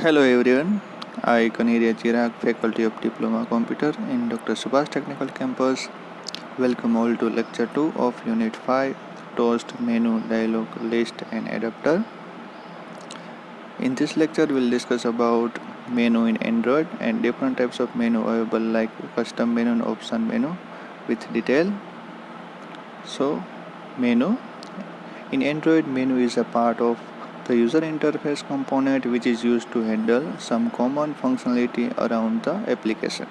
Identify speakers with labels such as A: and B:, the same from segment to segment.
A: Hello everyone, I Kaneria Chirag, Faculty of Diploma Computer in Dr. Subhash Technical Campus. Welcome all to Lecture 2 of Unit 5, Toast, Menu, Dialog, List and Adapter. In this lecture, we'll discuss about menu in Android and different types of menu available like custom menu and option menu with detail. So, menu. In Android, menu is a part of the user interface component which is used to handle some common functionality around the application.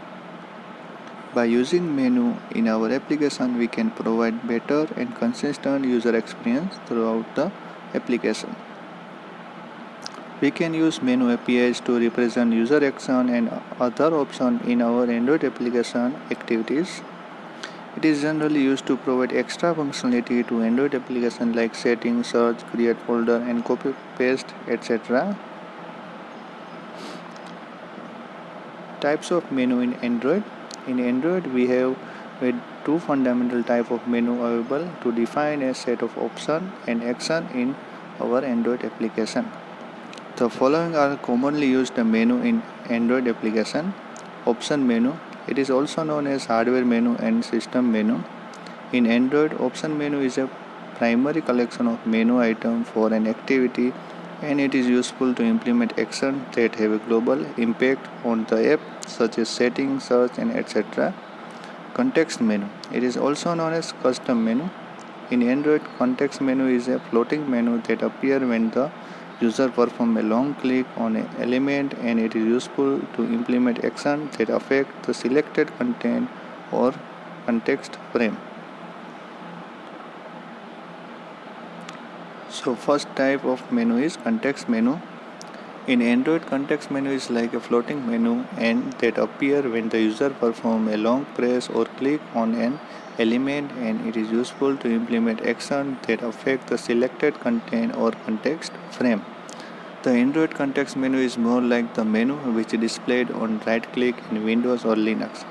A: By using menu in our application, we can provide better and consistent user experience throughout the application. We can use menu APIs to represent user action and other options in our Android application activities. It is generally used to provide extra functionality to Android applications like setting, search, create folder and copy paste, etc. Types of menu in Android. In Android, we have two fundamental types of menu available to define a set of options and action in our Android application. The following are commonly used menu in Android application. Option menu. It is also known as hardware menu and system menu. In Android, option menu is a primary collection of menu items for an activity, and it is useful to implement actions that have a global impact on the app, such as setting, search, and etc. Context menu. It is also known as custom menu. In Android, context menu is a floating menu that appears when the user performs a long click on an element, and it is useful to implement actions that affect the selected content or context frame. So first type of menu is context menu. In Android, context menu is like a floating menu and that appears when the user performs a long press or click on an element, and it is useful to implement actions that affect the selected content or context frame. The Android context menu is more like the menu which is displayed on right click in Windows or Linux.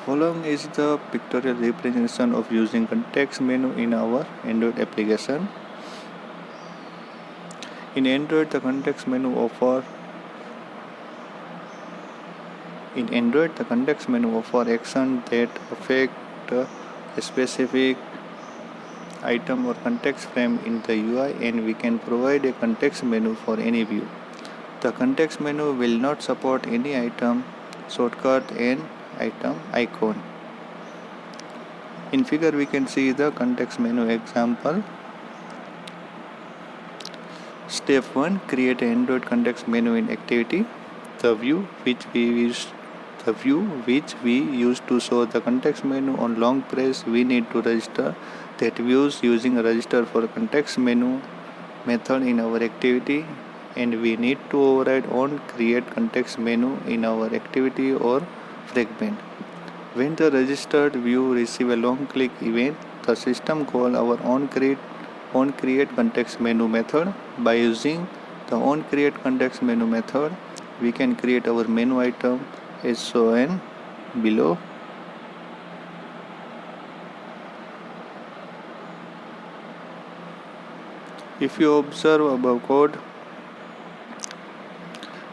A: Following is the pictorial representation of using context menu in our Android application. In Android, the context menu offers actions that affect a specific item or context frame in the UI, and we can provide a context menu for any view. The context menu will not support any item shortcut and item icon. In figure, we can see the context menu example. Step 1. Create an Android context menu in activity. The view which we use to show the context menu on long press, we need to register that views using a register for context menu method in our activity, and we need to override on create context menu in our activity or fragment. When the registered view receives a long click event, the system calls our onCreate context menu method. By using the onCreate context menu method, we can create our menu item as shown below. If you observe above code,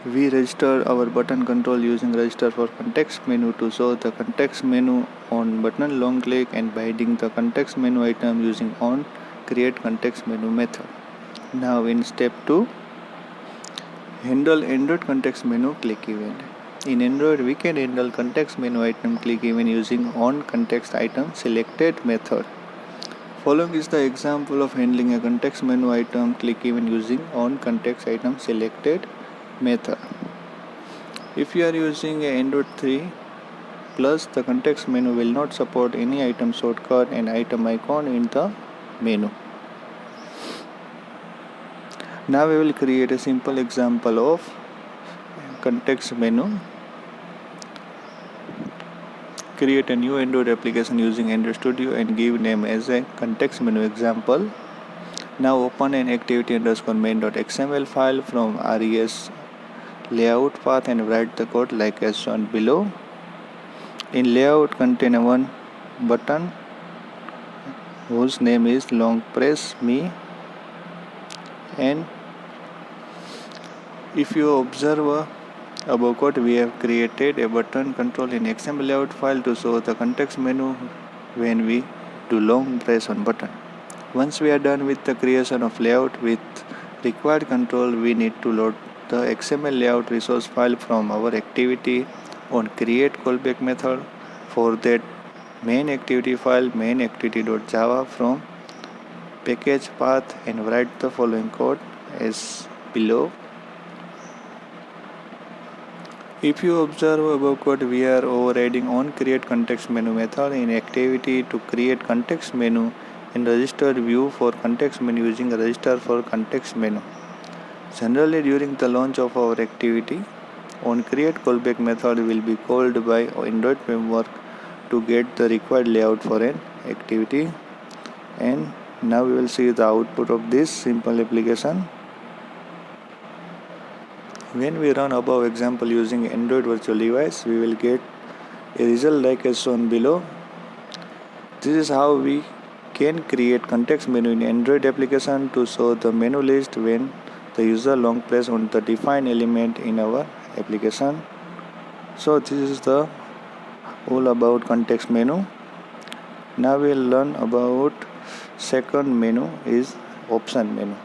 A: we register our button control using register for context menu to show the context menu on button long click, and by hiding the context menu item using on create context menu method. Now in step 2, handle Android context menu click event. In Android, we can handle context menu item click event using on context item selected method. Following is the example of handling a context menu item click event using on context item selected method. If you are using a Android 3 plus, the context menu will not support any item shortcut and item icon in the menu. Now we will create a simple example of context menu. Create a new Android application using Android Studio and give name as a context menu example. Now open an activity_main.xml file from res layout path and write the code like as shown below. In layout, contain one button whose name is long press me, and If you observe above code, we have created a button control in XML layout file to show the context menu when we do long press on button. Once we are done with the creation of layout with required control, we need to load the XML layout resource file from our activity on create callback method. For that, main activity file main activity.java from package path and write the following code as below. If you observe above code, we are overriding on create context menu method in activity to create context menu in registered view for context menu using register for context menu. Generally, during the launch of our activity, on create callback method will be called by Android framework to get the required layout for an activity. And now we will see the output of this simple application. When we run above example using Android virtual device, we will get a result like as shown below. This is how we can create context menu in Android application to show the menu list when the user long press on the defined element in our application. So this is the all about context menu. Now we will learn about second menu is option menu.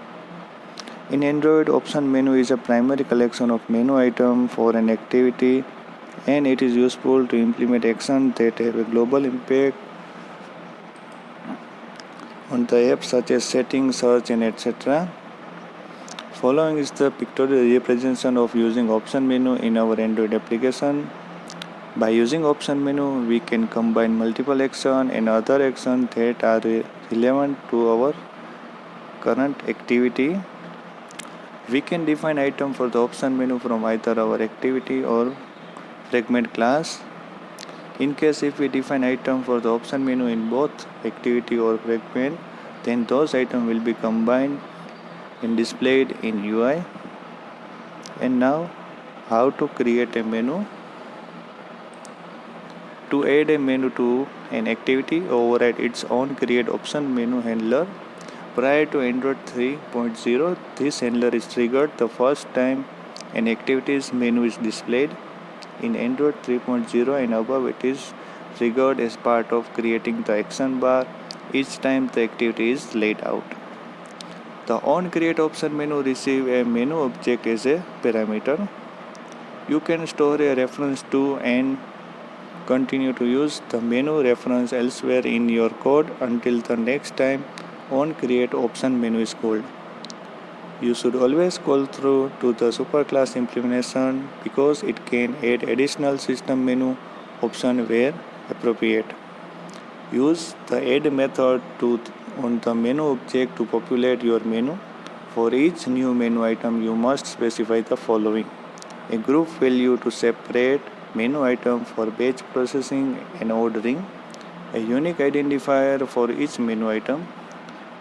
A: In Android, option menu is a primary collection of menu items for an activity, and it is useful to implement actions that have a global impact on the app such as setting, search, and etc. Following is the pictorial representation of using option menu in our Android application. By using option menu, we can combine multiple actions and other actions that are relevant to our current activity. We can define item for the option menu from either our activity or fragment class. In case if we define item for the option menu in both activity or fragment, then those items will be combined and displayed in UI. And now, how to create a menu? To add a menu to an activity, override its own create option menu handler. Prior to Android 3.0, this handler is triggered the first time an activities menu is displayed. In Android 3.0 and above, it is triggered as part of creating the action bar each time the activity is laid out. The onCreate option menu receives a menu object as a parameter. You can store a reference to and continue to use the menu reference elsewhere in your code until the next time onCreate option menu is called. You should always call through to the superclass implementation because it can add additional system menu option where appropriate. Use the add method on the menu object to populate your menu. For each new menu item, you must specify the following: a group value to separate menu item for batch processing and ordering, a unique identifier for each menu item.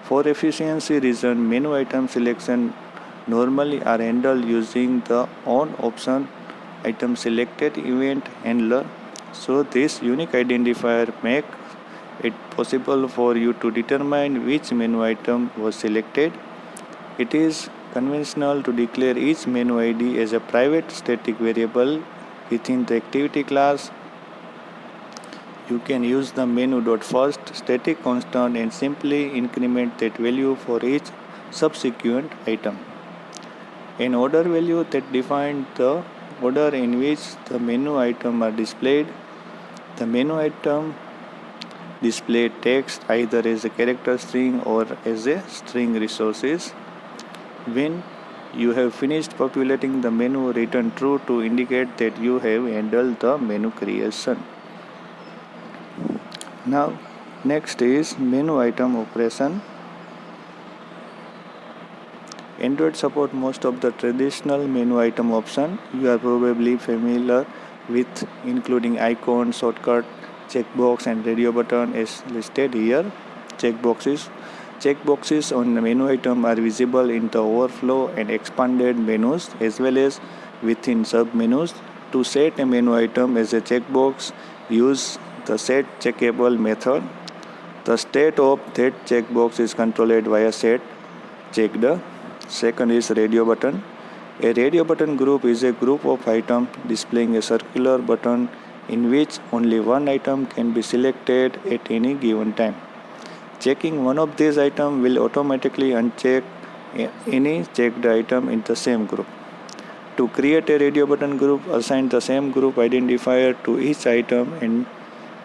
A: For efficiency reason, menu item selection normally are handled using the on option item selected event handler. So this unique identifier makes it possible for you to determine which menu item was selected. It is conventional to declare each menu ID as a private static variable within the activity class. You can use the menu.first static constant and simply increment that value for each subsequent item. An order value that defines the order in which the menu items are displayed. The menu item display text either as a character string or as a string resources. When you have finished populating the menu, return true to indicate that you have handled the menu creation. Now, next is menu item operation. Android supports most of the traditional menu item options you are probably familiar with, including icon, shortcut, checkbox, and radio button as listed here. Checkboxes on the menu item are visible in the overflow and expanded menus as well as within sub-menus. To set a menu item as a checkbox, use the set checkable method. The state of that checkbox is controlled via set checked. Second is radio button. A radio button group is a group of items displaying a circular button in which only one item can be selected at any given time. Checking one of these items will automatically uncheck any checked item in the same group. To create a radio button group, assign the same group identifier to each item and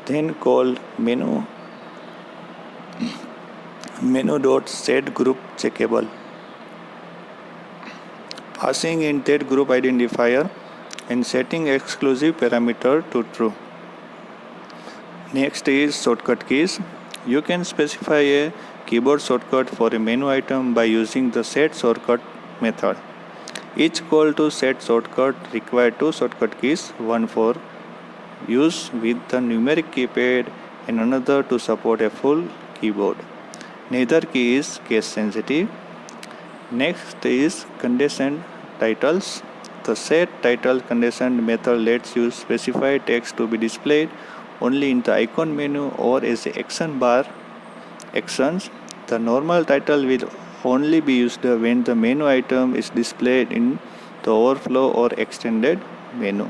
A: then call menu.setGroup checkable, passing in that group identifier and setting exclusive parameter to true. Next is shortcut keys. You can specify a keyboard shortcut for a menu item by using the set shortcut method. Each call to set shortcut requires two shortcut keys, one for use with the numeric keypad and another to support a full keyboard. Neither key is case sensitive. Next is condition titles. The set title condition method lets you specify text to be displayed only in the icon menu or as a action bar actions. The normal title will only be used when the menu item is displayed in the overflow or extended menu.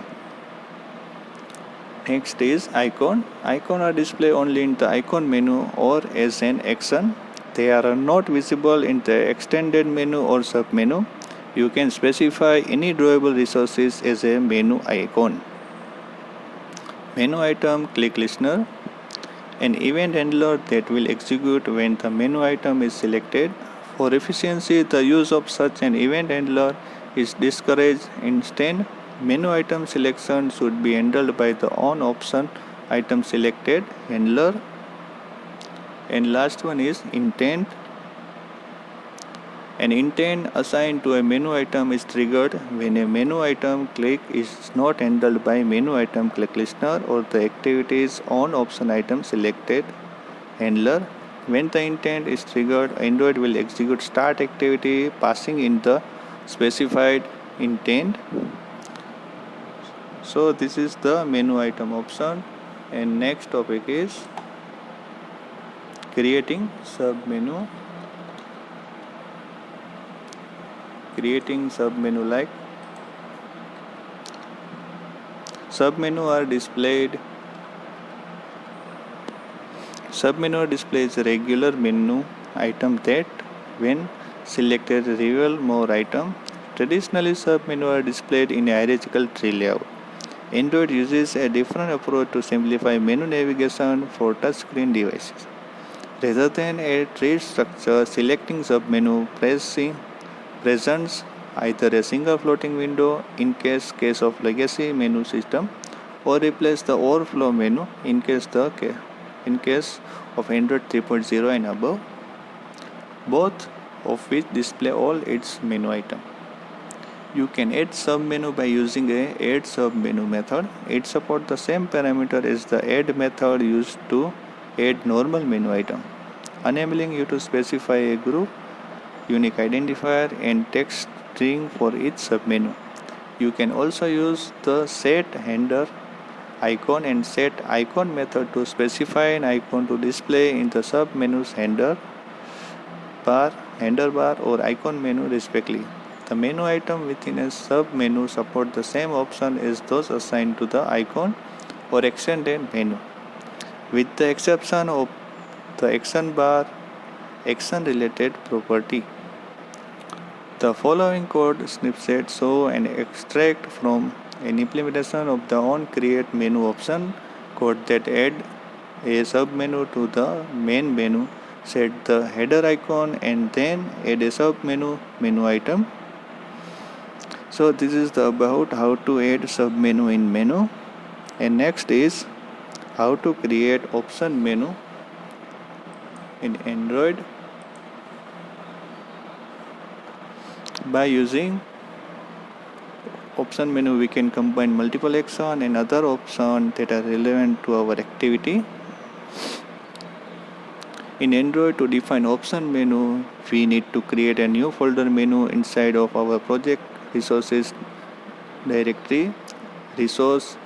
A: Next is icon. Icons are displayed only in the icon menu or as an action. They are not visible in the extended menu or submenu. You can specify any drawable resources as a menu icon. Menu item click listener. An event handler that will execute when the menu item is selected. For efficiency, the use of such an event handler is discouraged. Instead, menu item selection should be handled by the on option item selected handler. And last one is intent. An intent assigned to a menu item is triggered when a menu item click is not handled by menu item click listener or the activities on option item selected handler. When the intent is triggered, Android will execute start activity passing in the specified intent. So this is the menu item option, and next topic is creating submenu. Creating submenu like submenu are displayed. Submenu displays a regular menu item that, when selected, reveal more item. Traditionally, submenu are displayed in a hierarchical tree layout. Android uses a different approach to simplify menu navigation for touchscreen devices. Rather than a tree structure, selecting submenu presents either a single floating window in case of legacy menu system, or replace the overflow menu in case of Android 3.0 and above, both of which display all its menu items. You can add submenu by using a add submenu method. It supports the same parameter as the add method used to add normal menu item, enabling you to specify a group, unique identifier and text string for each submenu. You can also use the set handler icon and set icon method to specify an icon to display in the submenu's handler bar or icon menu respectively. The menu item within a submenu support the same option as those assigned to the icon or extended menu, with the exception of the action bar action related property. The following code snippet show an extract from an implementation of the onCreate menu option code that add a submenu to the main menu, set the header icon and then add a submenu menu item. So this is about how to add submenu in menu, and next is how to create option menu in Android. By using option menu, we can combine multiple actions and other options that are relevant to our activity. In Android, to define option menu, we need to create a new folder menu inside of our project resources directory, resource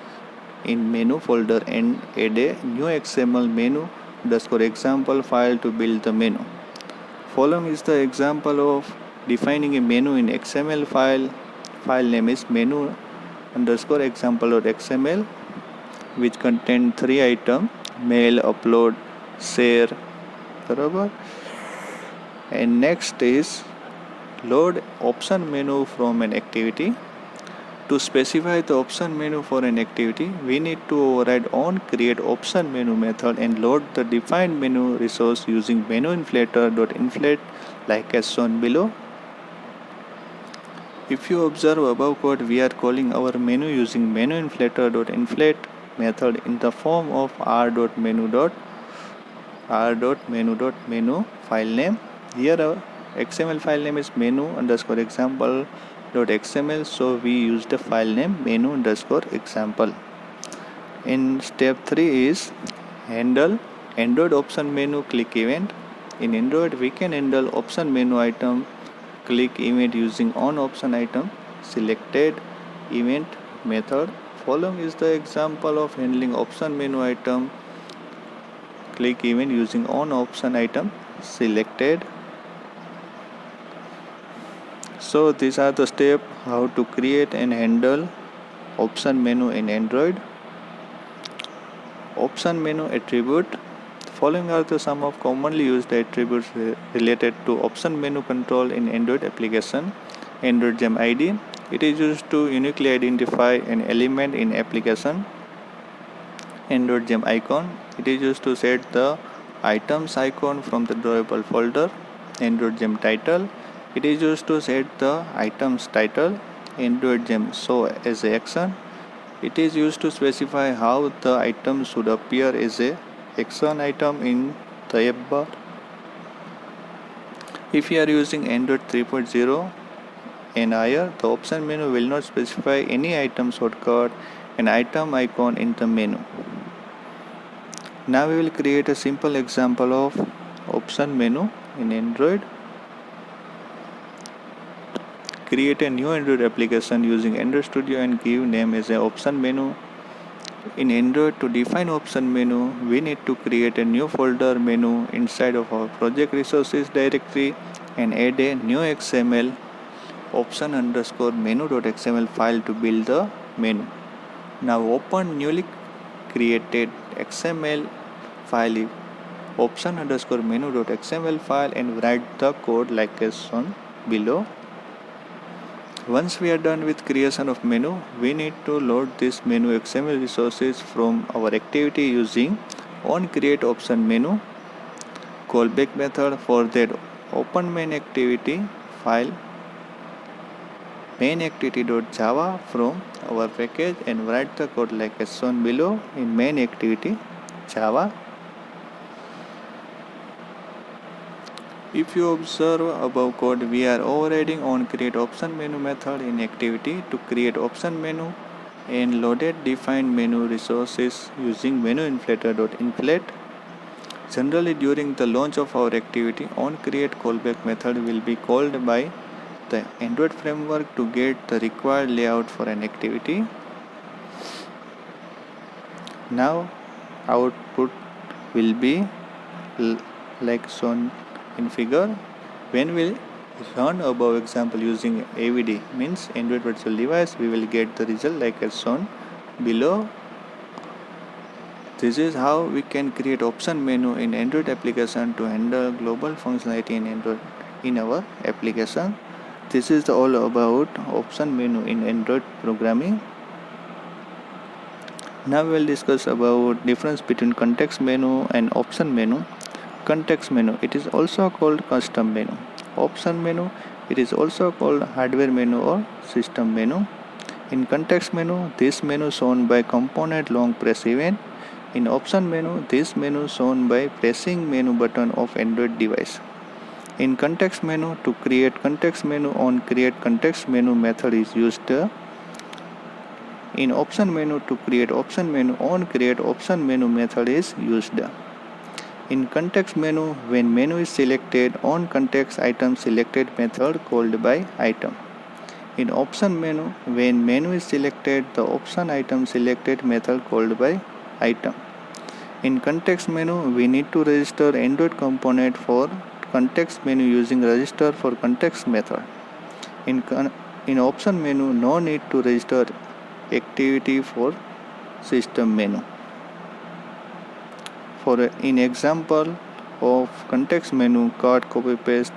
A: in menu folder, and add a new XML menu_example file to build the menu. Following is the example of defining a menu in XML file. file name is menu underscore example.xml, which contain 3 items: mail, upload, share. बराबर. And next is load option menu from an activity. To specify the option menu for an activity, we need to override on create option menu method and load the defined menu resource using menu_inflator.inflate like as shown below. If you observe above code, we are calling our menu using menu_inflator.inflate method in the form of r.menu.menu file name. Here our XML file name is menu_example.xml, so we use the file name menu_example. In step 3 is handle Android option menu click event. In Android, we can handle option menu item click event using on option item selected event method. Following is the example of handling option menu item click event using on option item selected. So these are the steps how to create and handle option menu in Android. Option menu attribute. Following are the some of commonly used attributes related to option menu control in Android application. Android gem ID. It is used to uniquely identify an element in application. Android gem icon. It is used to set the items icon from the drawable folder. Android gem title. It is used to set the items title. Android gem show as a action. It is used to specify how the item should appear as a action item in the app bar. If you are using Android 3.0 and higher, the option menu will not specify any item shortcut and item icon in the menu. Now we will create a simple example of option menu in Android. Create a new Android application using Android Studio and give name as an option menu. In Android, to define option menu, we need to create a new folder menu inside of our project resources directory and add a new XML option_menu.xml file to build the menu. Now open newly created XML file option_menu.xml file and write the code like as shown below. Once we are done with creation of menu, we need to load this menu XML resources from our activity using onCreateOptionMenu callback method. For that, open main activity file mainActivity.java from our package and write the code like as shown below in main activity Java. If you observe above code, we are overriding on create option menu method in activity to create option menu and loaded defined menu resources using menu_inflator.inflate. Generally, during the launch of our activity, onCreate callback method will be called by the Android framework to get the required layout for an activity. Now output will be like shown in figure. When we run above example using AVD means Android virtual device, we will get the result like as shown below. This is how we can create option menu in Android application to handle global functionality in Android in our application. This is all about option menu in Android programming. Now we will discuss about difference between context menu and option menu. Context menu, it is also called custom menu. Option menu, it is also called hardware menu or system menu. In context menu, this menu shown by component long press event. In option menu, this menu shown by pressing menu button of Android device. In context menu, to create context menu on create context menu method is used. In option menu, to create option menu on create option menu method is used. In context menu, when menu is selected, on context item selected method called by item. In option menu, when menu is selected, the option item selected method called by item. In context menu, we need to register Android component for context menu using register for context method. In In option menu, no need to register activity for system menu. In example of context menu, card copy paste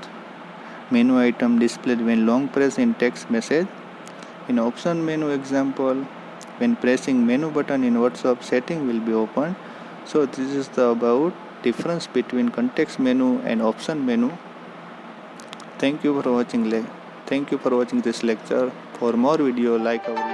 A: menu item displayed when long press in text message. In option menu example, when pressing menu button in WhatsApp, setting will be opened. So this is the about difference between context menu and option menu. Thank you for watching this lecture. For more video, like our